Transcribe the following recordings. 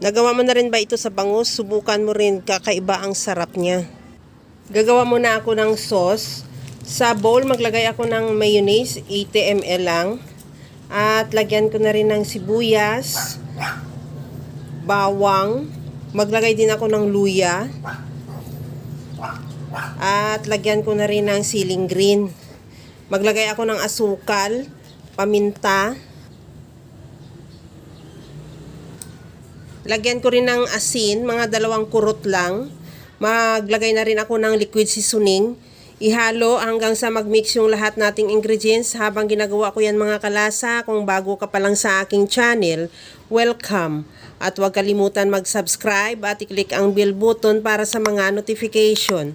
Nagawa mo na rin ba ito sa bangus? Subukan mo rin, kakaiba ang sarap niya. Gagawa muna ako ng sauce. Sa bowl, maglagay ako ng mayonnaise, 80 ml lang. At lagyan ko na rin ng sibuyas, bawang. Maglagay din ako ng luya. At lagyan ko na rin ng siling green. Maglagay ako ng asukal, paminta. Lagyan ko rin ng asin, mga 2 kurot lang. Maglagay na rin ako ng liquid seasoning. Ihalo hanggang sa mag-mix yung lahat nating ingredients. Habang ginagawa ko yan mga kalasa, kung bago ka pa lang sa aking channel, welcome. At huwag kalimutan mag-subscribe at i-click ang bell button para sa mga notification.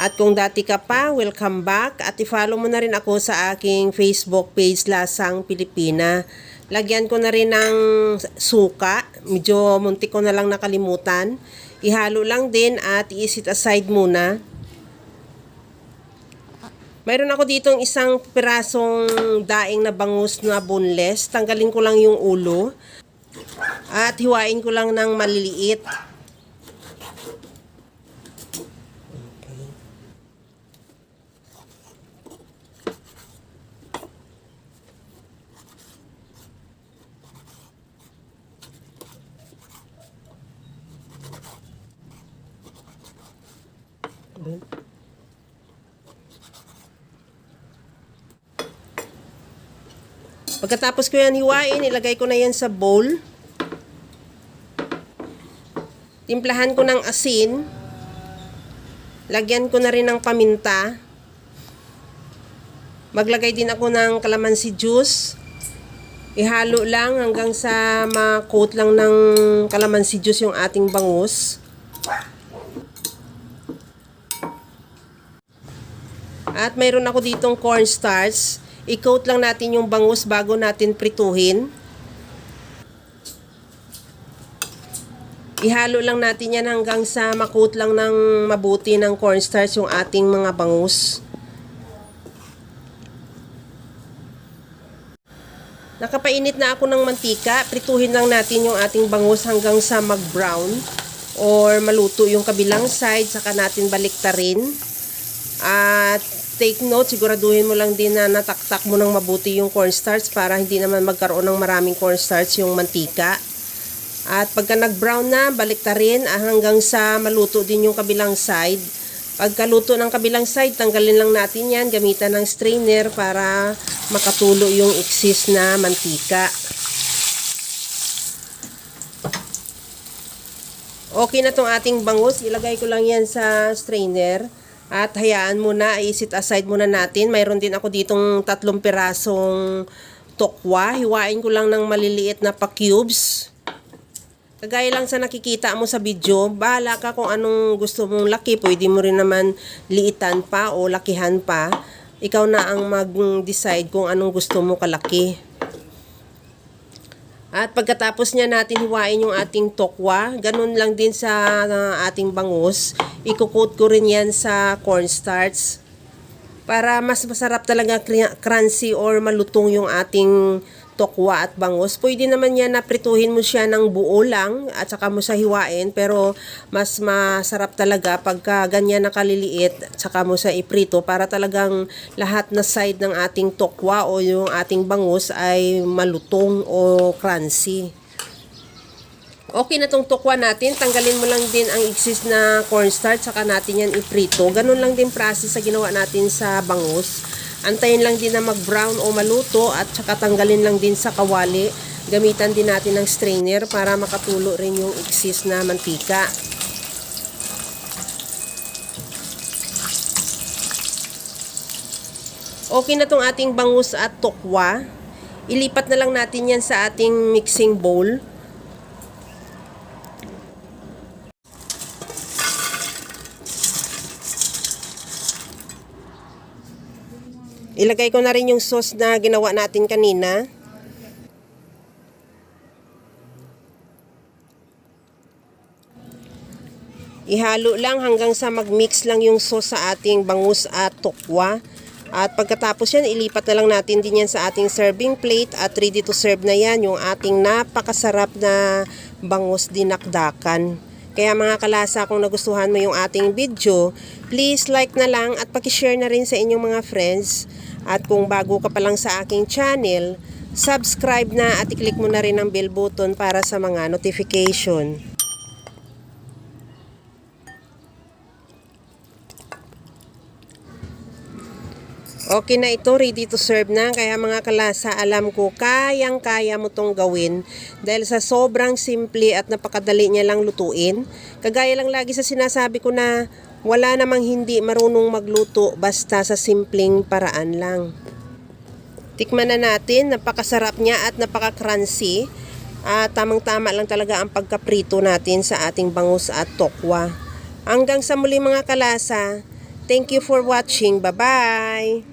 At kung dati ka pa, welcome back. At i-follow mo na rin ako sa aking Facebook page, Lasang Pilipina. Lagyan ko na rin ng suka. Medyo muntik ko na lang nakalimutan. Ihalo lang din at i-set aside muna. Mayroon ako ditong isang pirasong daing na bangus na boneless. Tanggalin ko lang yung ulo. At hiwain ko lang ng maliliit. Pagkatapos ko yan hiwain, ilagay ko na yan sa bowl. Timplahan ko ng asin. Lagyan ko na rin ng paminta. Maglagay din ako ng calamansi juice. Ihalo lang hanggang sa ma-coat lang ng calamansi juice yung ating bangus. At mayroon ako ditong cornstarch. I-coat lang natin yung bangus bago natin prituhin. Ihalo lang natin yan hanggang sa ma-coat lang ng mabuti ng cornstarch yung ating mga bangus. Nakapainit na ako ng mantika. Prituhin lang natin yung ating bangus hanggang sa mag-brown or maluto yung kabilang side. Saka natin baliktarin. At take note, siguraduhin mo lang din na nataktak mo ng mabuti yung cornstarch para hindi naman magkaroon ng maraming cornstarch yung mantika. At pagka nag-brown na, baliktarin hanggang sa maluto din yung kabilang side. Pagkaluto ng kabilang side, tanggalin lang natin yan, gamitan ng strainer para makatulo yung excess na mantika. Okay na tong ating bangus, ilagay ko lang yan sa strainer. At hayaan muna, i-set aside muna natin. Mayroon din ako ditong 3 pirasong tokwa. Hiwain ko lang ng maliliit na pa-cubes. Kagaya lang sa nakikita mo sa video, bahala ka kung anong gusto mong laki. Pwede mo rin naman liitan pa o lakihan pa. Ikaw na ang mag-decide kung anong gusto mo kalaki. At pagkatapos niya natin hiwain yung ating tokwa, ganun lang din sa ating bangus. Iko-coat ko rin yan sa cornstarch para mas masarap talaga crunchy or malutong yung ating tokwa at bangus. Pwede naman yan na prituhin mo siya ng buo lang at saka mo sa hiwain, pero mas masarap talaga pagka ganyan nakaliliit at saka mo sa iprito para talagang lahat na side ng ating tokwa o yung ating bangus ay malutong o crunchy. Okay na tong tokwa natin, tanggalin mo lang din ang excess na cornstarch saka natin yan iprito. Ganun lang din process sa ginawa natin sa bangus. Antayin lang din na mag-brown o maluto at saka tanggalin lang din sa kawali. Gamitan din natin ng strainer para makatulo rin yung excess na mantika. Okay na tong ating bangus at tokwa. Ilipat na lang natin yan sa ating mixing bowl. Ilagay ko na rin yung sauce na ginawa natin kanina. Ihalo lang hanggang sa mag-mix lang yung sauce sa ating bangus at tokwa. At pagkatapos yan, ilipat na lang natin din yan sa ating serving plate at ready to serve na yan yung ating napakasarap na bangus dinakdakan. Kaya mga kalasa, kung nagustuhan mo yung ating video, please like na lang at pakishare na rin sa inyong mga friends. At kung bago ka pa lang sa aking channel, subscribe na at i-click mo na rin ang bell button para sa mga notification. Okay na ito, ready to serve na. Kaya mga kalasa, alam ko kayang-kaya mo tong gawin dahil sa sobrang simple at napakadali niya lang lutuin. Kagaya lang lagi sa sinasabi ko na wala namang hindi marunong magluto basta sa simpleng paraan lang. Tikman na natin, napakasarap niya at napaka-crunchy. Tamang-tama lang talaga ang pagkaprito natin sa ating bangus at tokwa. Hanggang sa muli mga kalasa, thank you for watching. Bye-bye!